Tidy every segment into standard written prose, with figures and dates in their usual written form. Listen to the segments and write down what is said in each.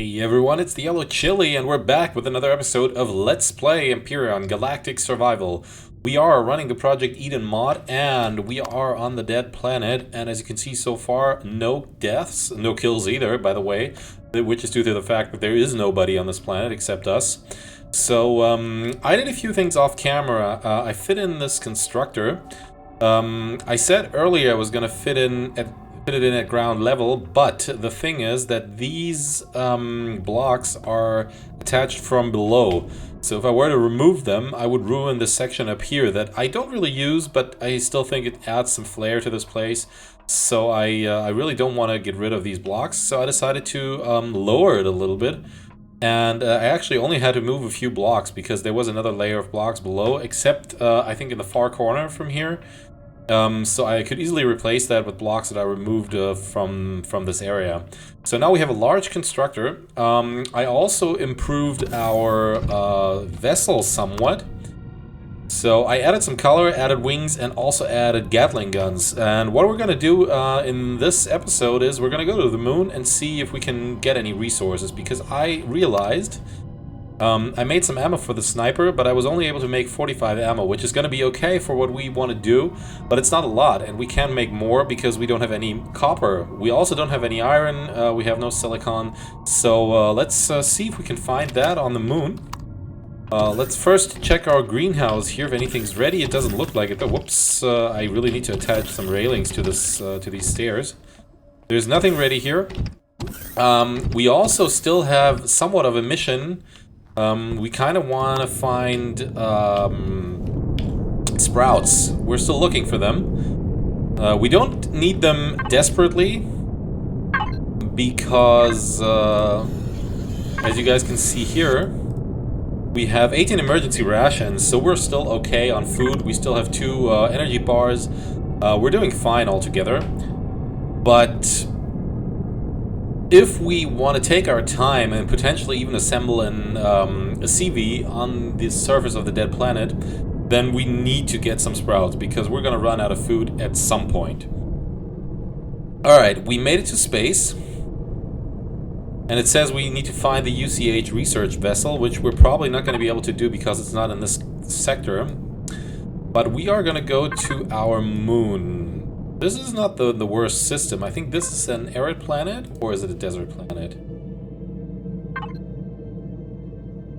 Hey everyone, it's the Yellow Chili, and we're back with another episode of Let's Play Empyrion Galactic Survival. We are running the Project Eden mod, and we are on the dead planet, and as you can see so far, no deaths, no kills either, by the way, which is due to the fact that there is nobody on this planet except us. So, I did a few things off camera. I fit in this constructor. I said earlier I was gonna fit it in at ground level, but the thing is that these blocks are attached from below. So if I were to remove them, I would ruin this section up here that I don't really use, but I still think it adds some flair to this place. So I really don't want to get rid of these blocks, so I decided to lower it a little bit. And I actually only had to move a few blocks because there was another layer of blocks below, except I think in the far corner from here. So I could easily replace that with blocks that I removed from this area. So now we have a large constructor. I also improved our vessel somewhat. So I added some color, added wings, and also added Gatling guns. And what we're going to do in this episode is we're going to go to the moon and see if we can get any resources, because I realized I made some ammo for the sniper, but I was only able to make 45 ammo, which is going to be okay for what we want to do, but it's not a lot, and we can make more because we don't have any copper. We also don't have any iron, we have no silicon, so let's see if we can find that on the moon. Let's first check our greenhouse here if anything's ready. It doesn't look like it though. Whoops, I really need to attach some railings to this to these stairs. There's nothing ready here. We also still have somewhat of a mission. We kind of want to find sprouts. We're still looking for them. We don't need them desperately because, as you guys can see here, we have 18 emergency rations, so we're still okay on food. We still have 2 energy bars. We're doing fine altogether. But if we want to take our time and potentially even assemble a CV on the surface of the dead planet, then we need to get some sprouts because we're going to run out of food at some point. Alright, we made it to space. And it says we need to find the UCH research vessel, which we're probably not going to be able to do because it's not in this sector. But we are going to go to our moon. This is not the worst system. I think this is an arid planet, or is it a desert planet?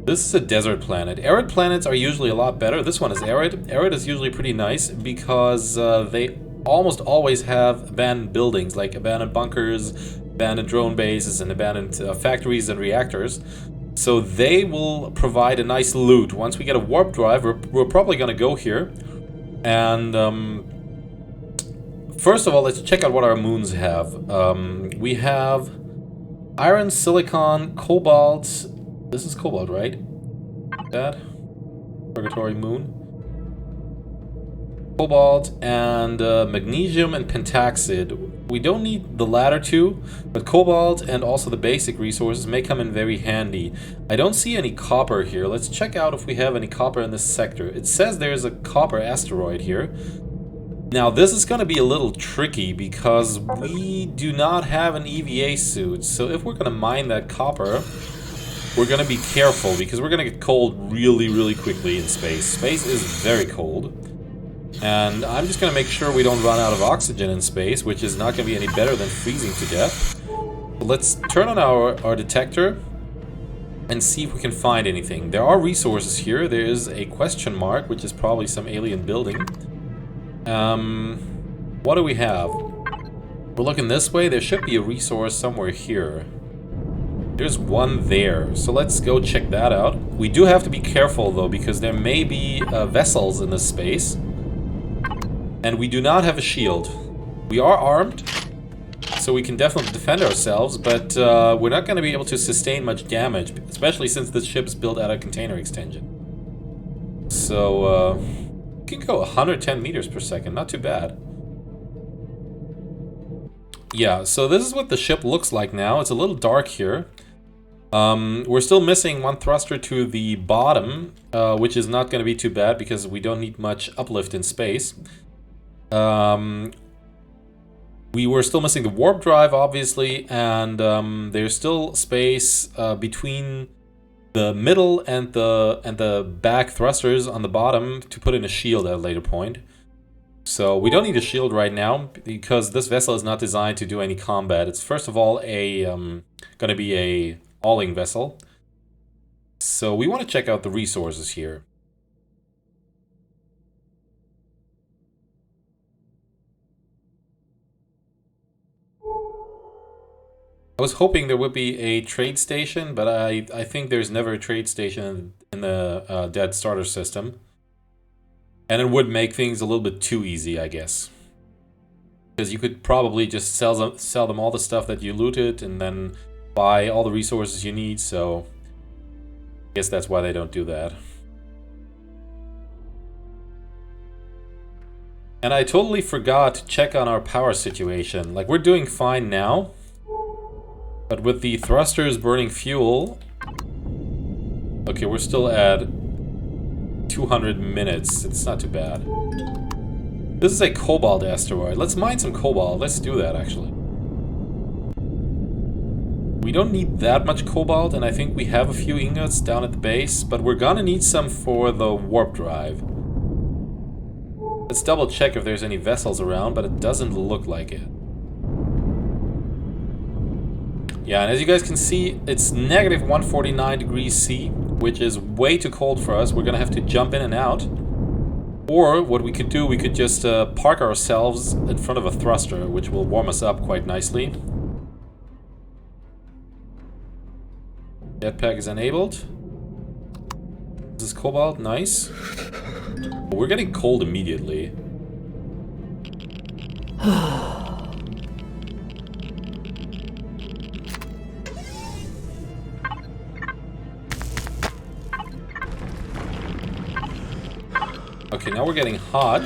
This is a desert planet. Arid planets are usually a lot better. This one is arid. Arid is usually pretty nice because they almost always have abandoned buildings, like abandoned bunkers, abandoned drone bases, and abandoned factories and reactors. So they will provide a nice loot. Once we get a warp drive, we're probably going to go here. And first of all, let's check out what our moons have. We have iron, silicon, cobalt. This is cobalt, right? That purgatory moon. Cobalt and magnesium and pentaxid. We don't need the latter two, but cobalt and also the basic resources may come in very handy. I don't see any copper here. Let's check out if we have any copper in this sector. It says there's a copper asteroid here. Now this is going to be a little tricky because we do not have an EVA suit. So if we're going to mine that copper, we're going to be careful because we're going to get cold really, really quickly in space. Space is very cold. And I'm just going to make sure we don't run out of oxygen in space, which is not going to be any better than freezing to death. So let's turn on our detector and see if we can find anything. There are resources here. There is a question mark, which is probably some alien building. What do we have? We're looking this way. There should be a resource somewhere here. There's one there. So let's go check that out. We do have to be careful though, because there may be vessels in this space. And we do not have a shield. We are armed, so we can definitely defend ourselves, but we're not going to be able to sustain much damage, especially since this ship is built out of container extension. So, we can go 110 meters per second, not too bad. Yeah, so this is what the ship looks like now. It's a little dark here. We're still missing one thruster to the bottom, which is not going to be too bad because we don't need much uplift in space. We were still missing the warp drive, obviously, and there's still space between the middle and the back thrusters on the bottom to put in a shield at a later point. So we don't need a shield right now because this vessel is not designed to do any combat. It's first of all a gonna be a hauling vessel. So we want to check out the resources here. I was hoping there would be a trade station, but I think there's never a trade station in the dead starter system. And it would make things a little bit too easy, I guess. Because you could probably just sell them all the stuff that you looted and then buy all the resources you need, so I guess that's why they don't do that. And I totally forgot to check on our power situation. Like, we're doing fine now. But with the thrusters burning fuel... Okay, we're still at 200 minutes. It's not too bad. This is a cobalt asteroid. Let's mine some cobalt. Let's do that, actually. We don't need that much cobalt, and I think we have a few ingots down at the base, but we're gonna need some for the warp drive. Let's double check if there's any vessels around, but it doesn't look like it. Yeah, and as you guys can see, it's negative 149 degrees C, which is way too cold for us. We're gonna have to jump in and out. Or what we could do, we could just park ourselves in front of a thruster, which will warm us up quite nicely. Jetpack is enabled. This is cobalt, nice. We're getting cold immediately. Okay, now we're getting hot.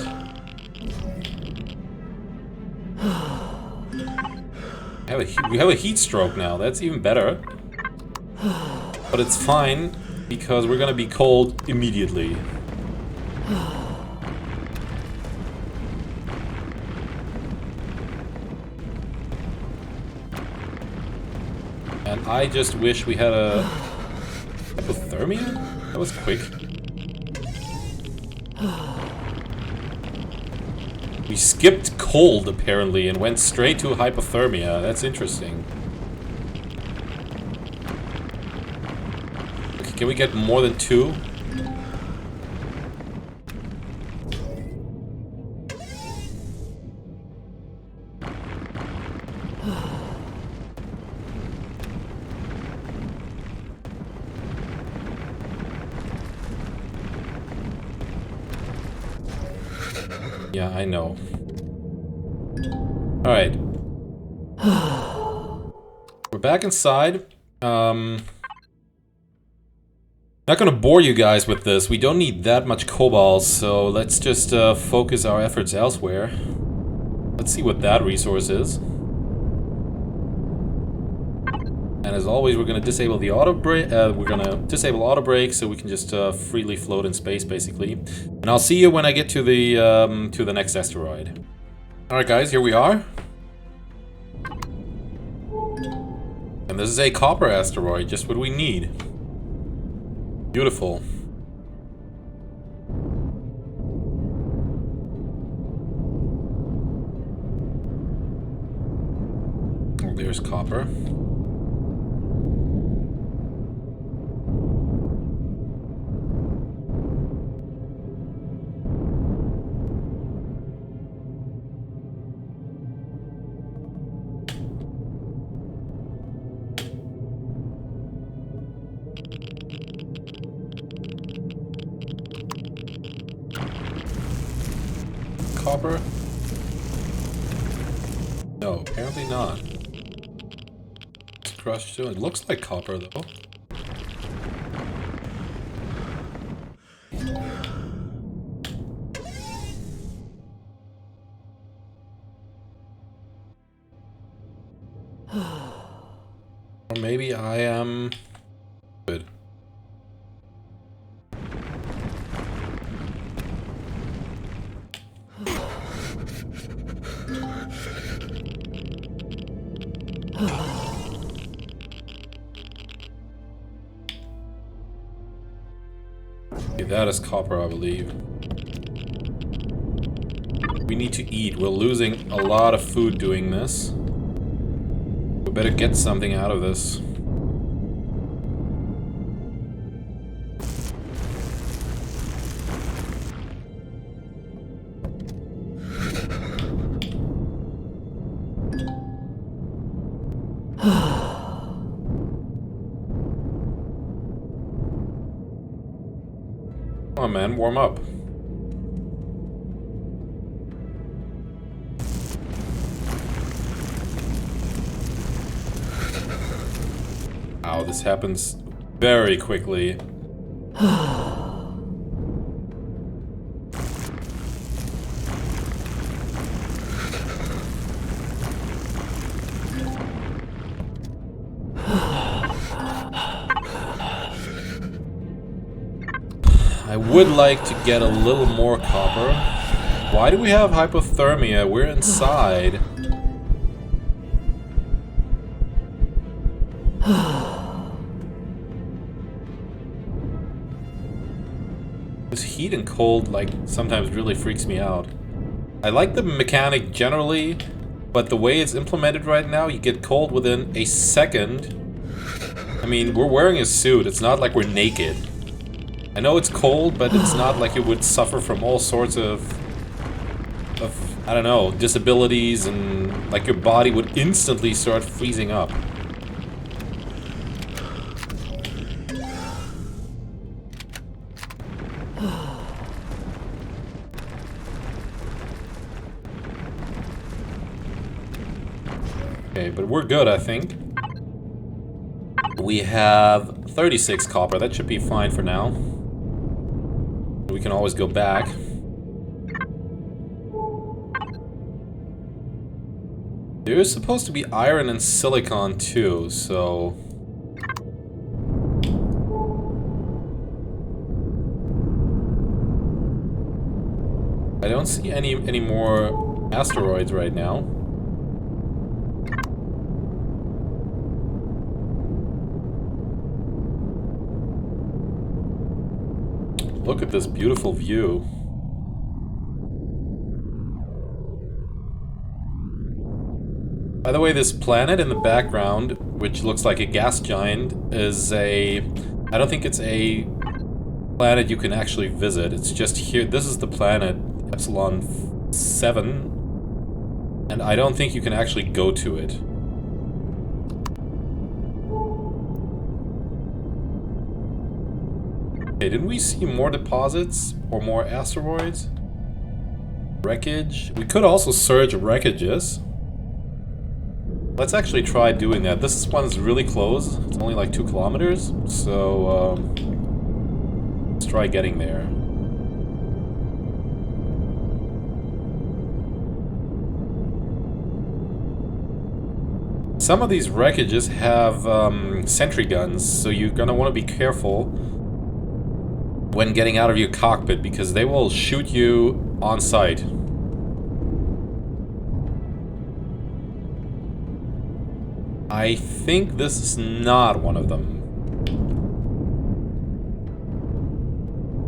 We have a heat stroke now. That's even better. But it's fine because we're gonna be cold immediately. And I just wish we had a hypothermia? That was quick. We skipped cold, apparently, and went straight to hypothermia. That's interesting. Okay, can we get more than 2? Yeah, I know. Alright. We're back inside. Not gonna bore you guys with this. We don't need that much cobalt, so let's just focus our efforts elsewhere. Let's see what that resource is. And as always, we're gonna disable the auto brake. We're gonna disable auto brake so we can just freely float in space, basically. And I'll see you when I get to the next asteroid. All right, guys, here we are. And this is a copper asteroid, just what we need. Beautiful. Oh, there's copper. Copper? No, apparently not. It's crushed too. It looks like copper though. Or maybe I am good. Okay, that is copper, I believe. We need to eat. We're losing a lot of food doing this. We better get something out of this. Come on, man, warm up. Wow, this happens very quickly. I would like to get a little more copper. Why do we have hypothermia? We're inside. This heat and cold, like, sometimes really freaks me out. I like the mechanic generally, but the way it's implemented right now, you get cold within a second. I mean, we're wearing a suit. It's not like we're naked. I know it's cold, but it's not like you would suffer from all sorts of I don't know, disabilities, and like your body would instantly start freezing up. Okay, but we're good, I think. We have 36 copper. That should be fine for now. We can always go back. There is supposed to be iron and silicon too, so... I don't see any more asteroids right now. Look at this beautiful view. By the way, this planet in the background, which looks like a gas giant, is a... I don't think it's a planet you can actually visit. It's just here. This is the planet, Epsilon 7. And I don't think you can actually go to it. Okay, didn't we see more deposits or more asteroids? Wreckage. We could also search wreckages. Let's actually try doing that. This one's really close. It's only like 2 kilometers. So, let's try getting there. Some of these wreckages have sentry guns, so you're gonna want to be careful when getting out of your cockpit, because they will shoot you on sight. I think this is not one of them.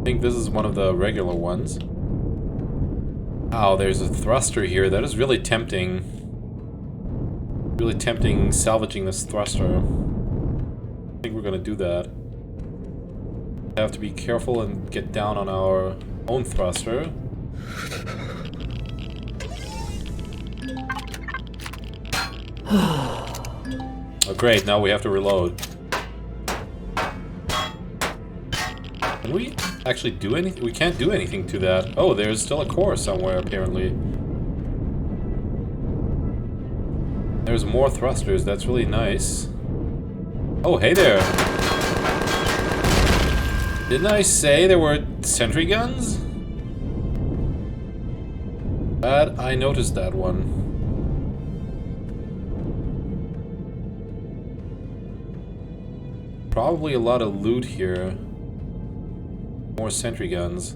I think this is one of the regular ones. Oh, there's a thruster here. That is really tempting. Really tempting salvaging this thruster. I think we're gonna do that. Have to be careful and get down on our own thruster. Oh great, now we have to reload. Can we actually do anything? We can't do anything to that. Oh, there's still a core somewhere, apparently. There's more thrusters, that's really nice. Oh, hey there! Didn't I say there were sentry guns? Glad I noticed that one. Probably a lot of loot here. More sentry guns.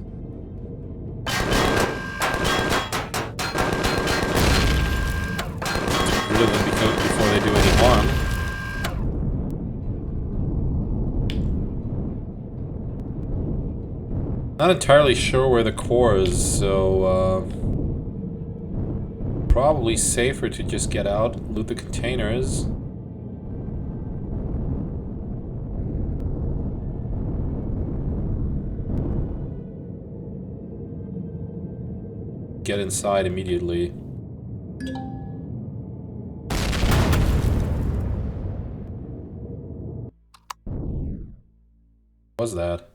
Rid of them before they do any farm. Not entirely sure where the core is, so probably safer to just get out, loot the containers. Get inside immediately. What was that?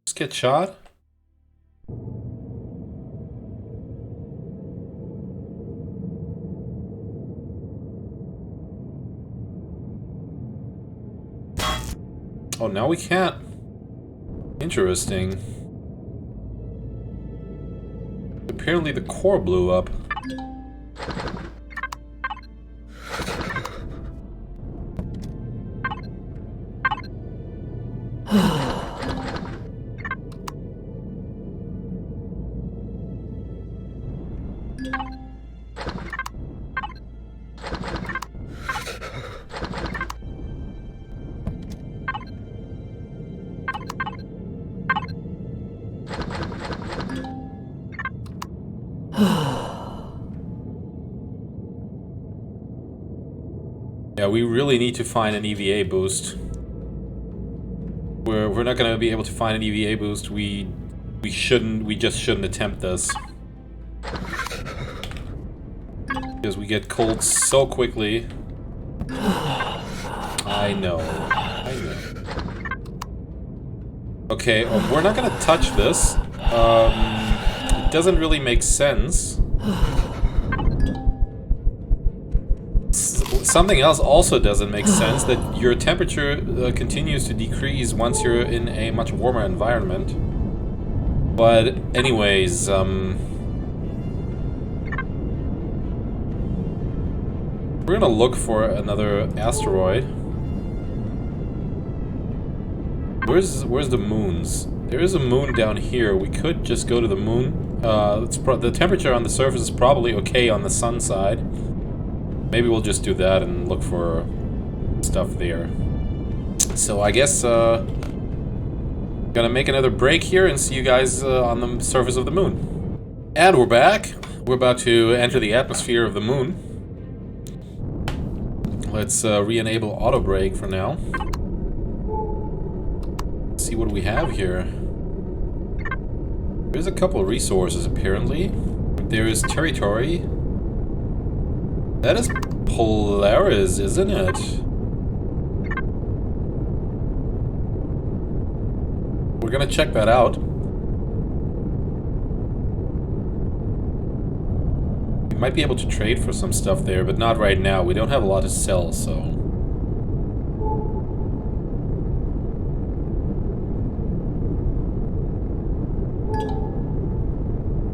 Just get shot? Oh, now we can't. Interesting. Apparently the core blew up. Yeah, we really need to find an EVA boost. We're not gonna be able to find an EVA boost. We just shouldn't attempt this. Because we get cold so quickly. I know. Okay, we're not gonna touch this. It doesn't really make sense. Something else also doesn't make sense, that your temperature continues to decrease once you're in a much warmer environment. But anyways, we're gonna look for another asteroid. Where's the moons? There is a moon down here. We could just go to the moon. The temperature on the surface is probably okay on the sun side. Maybe we'll just do that and look for stuff there. So I guess gonna make another break here and see you guys on the surface of the moon. And we're back. We're about to enter the atmosphere of the moon. Let's re-enable auto brake for now. Let's see what we have here. There's a couple of resources apparently. There is territory. That is Polaris, isn't it? We're gonna check that out. We might be able to trade for some stuff there, but not right now. We don't have a lot to sell, so...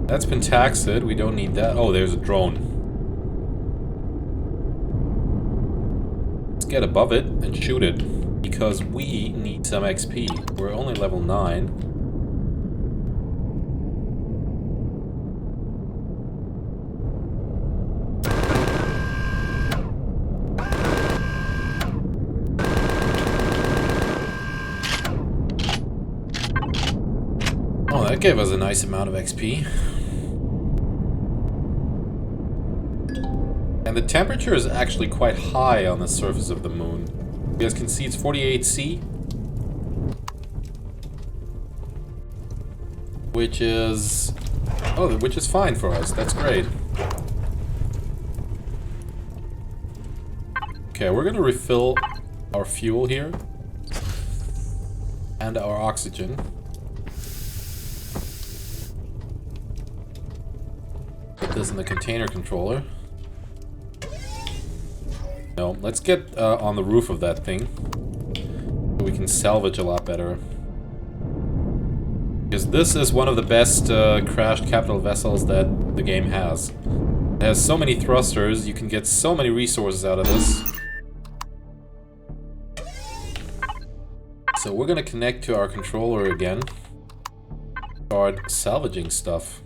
That's been taxed. We don't need that. Oh, there's a drone. Get above it and shoot it, because we need some XP. We're only level 9. Oh, that gave us a nice amount of XP. And the temperature is actually quite high on the surface of the moon. You guys can see it's 48°C. Which is... oh, which is fine for us. That's great. Okay, we're gonna refill our fuel here. And our oxygen. Put this in the container controller. No, let's get on the roof of that thing. So we can salvage a lot better. Because this is one of the best crashed capital vessels that the game has. It has so many thrusters, you can get so many resources out of this. So we're gonna connect to our controller again. start salvaging stuff.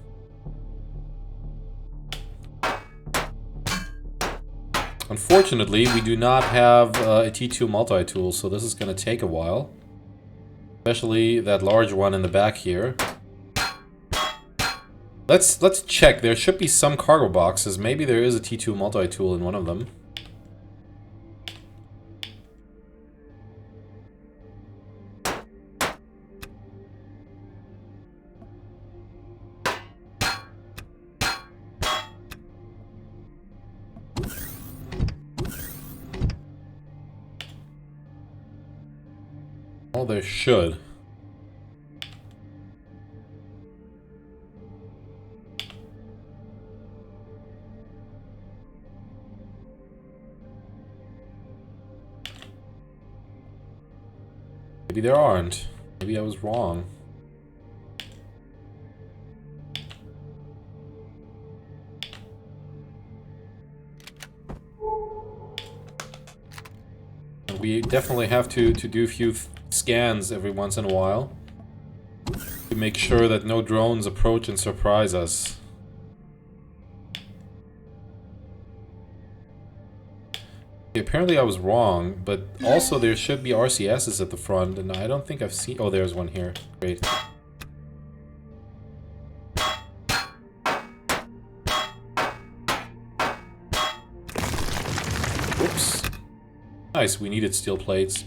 Unfortunately, we do not have a T2 multi-tool, so this is going to take a while. Especially that large one in the back here. Let's check. There should be some cargo boxes. Maybe there is a T2 multi-tool in one of them. Well, there should. Maybe there aren't. Maybe I was wrong. And we definitely have to do a few scans every once in a while to make sure that no drones approach and surprise us. Okay, apparently I was wrong, but also there should be RCSs at the front, and I don't think I've seen... Oh, there's one here. Great. Whoops. Nice, we needed steel plates.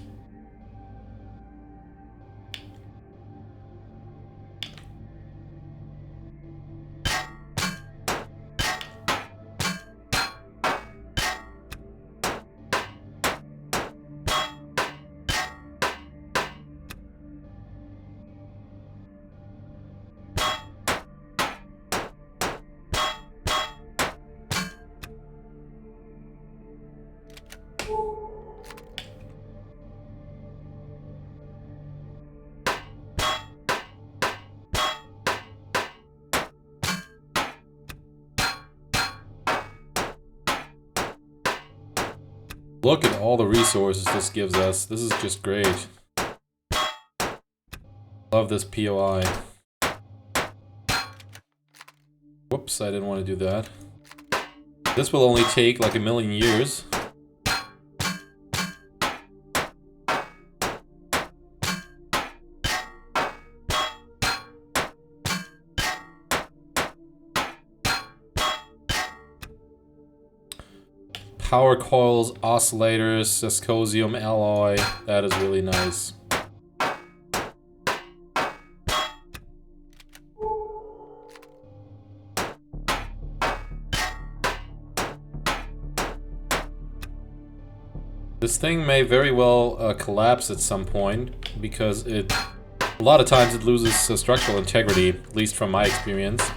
Look at all the resources this gives us. This is just great. Love this POI. Whoops, I didn't want to do that. This will only take like 1,000,000 years. Power coils, oscillators, viscosium alloy. That is really nice. This thing may very well collapse at some point because a lot of times it loses structural integrity, at least from my experience.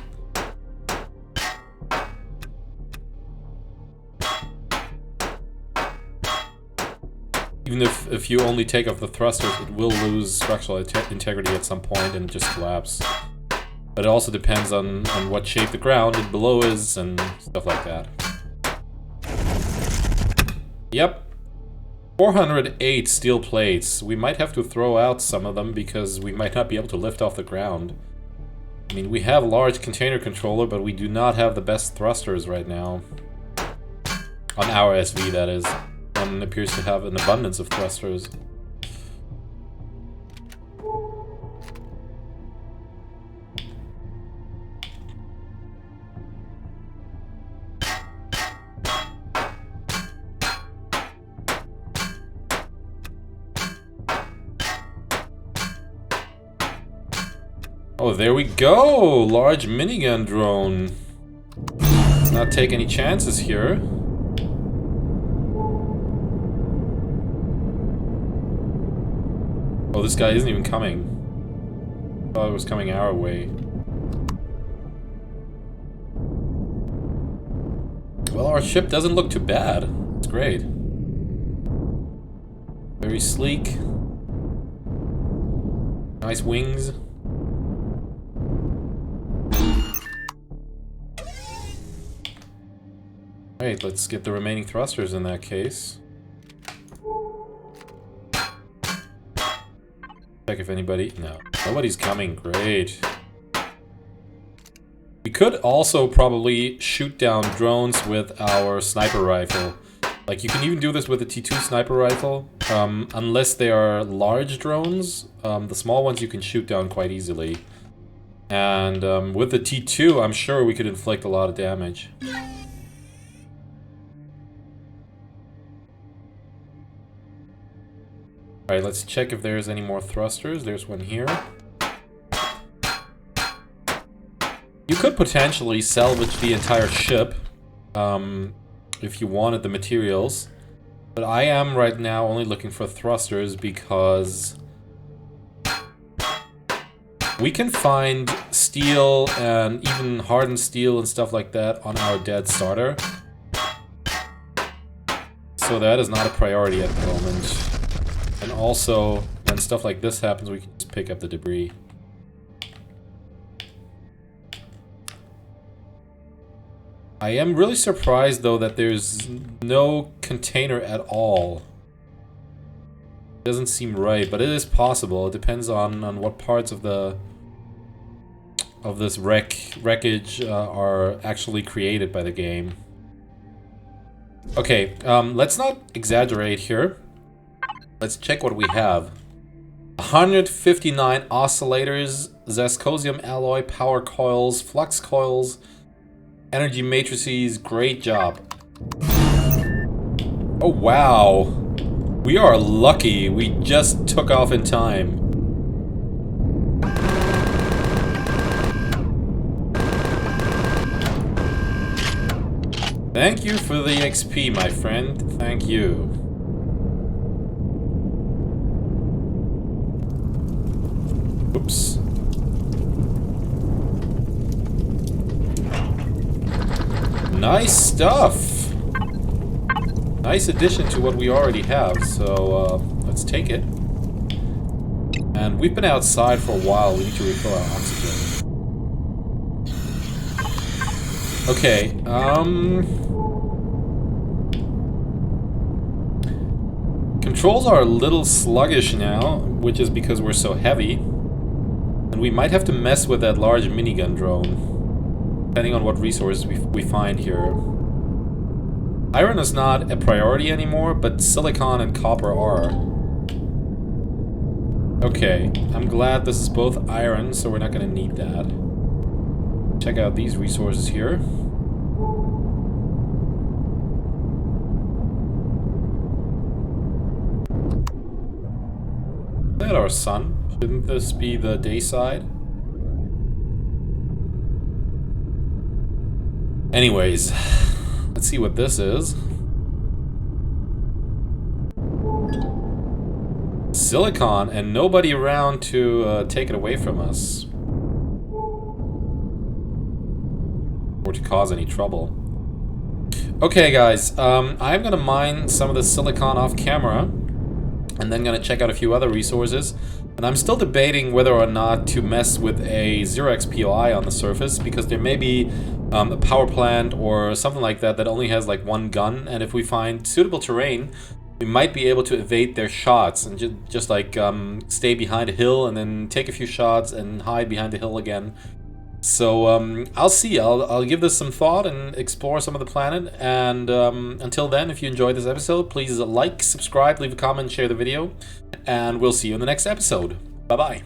Even if you only take off the thrusters, it will lose structural integrity at some point and just collapse. But it also depends on what shape the ground and below is and stuff like that. Yep. 408 steel plates. We might have to throw out some of them because we might not be able to lift off the ground. I mean, we have a large container controller, but we do not have the best thrusters right now. On our SV, that is. One appears to have an abundance of thrusters. Oh, there we go! Large minigun drone. Let's not take any chances here. Oh, this guy isn't even coming. I thought it was coming our way. Well, our ship doesn't look too bad. It's great. Very sleek. Nice wings. Alright, let's get the remaining thrusters in that case. Check if anybody... No. Nobody's coming. Great. We could also probably shoot down drones with our sniper rifle. Like, you can even do this with the T2 sniper rifle, unless they are large drones. The small ones you can shoot down quite easily. And with the T2, I'm sure we could inflict a lot of damage. Alright, let's check if there's any more thrusters. There's one here. You could potentially salvage the entire ship, if you wanted the materials. But I am right now only looking for thrusters because we can find steel and even hardened steel and stuff like that on our dead starter. So that is not a priority at the moment. And also, when stuff like this happens, we can just pick up the debris. I am really surprised, though, that there's no container at all. Doesn't seem right, but it is possible. It depends on what parts of this wreckage are actually created by the game. Okay, let's not exaggerate here. Let's check what we have. 159 oscillators, Zascosium alloy, power coils, flux coils, energy matrices. Great job. Oh, wow. We are lucky. We just took off in time. Thank you for the XP, my friend. Thank you. Oops. Nice stuff! Nice addition to what we already have, so let's take it. And we've been outside for a while, we need to refill our oxygen. Okay, controls are a little sluggish now, which is because we're so heavy. And we might have to mess with that large minigun drone, depending on what resources we find here. Iron is not a priority anymore, but silicon and copper are. Okay, I'm glad this is both iron, so we're not going to need that. Check out these resources here. Is that our sun? Shouldn't this be the day side? Anyways, let's see what this is. Silicon, and nobody around to take it away from us. Or to cause any trouble. Okay, guys, I'm gonna mine some of the silicon off camera, and then gonna check out a few other resources. And I'm still debating whether or not to mess with a 0x POI on the surface, because there may be a power plant or something like that that only has like one gun, and if we find suitable terrain, we might be able to evade their shots and just like stay behind a hill and then take a few shots and hide behind the hill again. So I'll see. I'll give this some thought and explore some of the planet. And until then, if you enjoyed this episode, please like, subscribe, leave a comment, share the video, and we'll see you in the next episode. Bye-bye.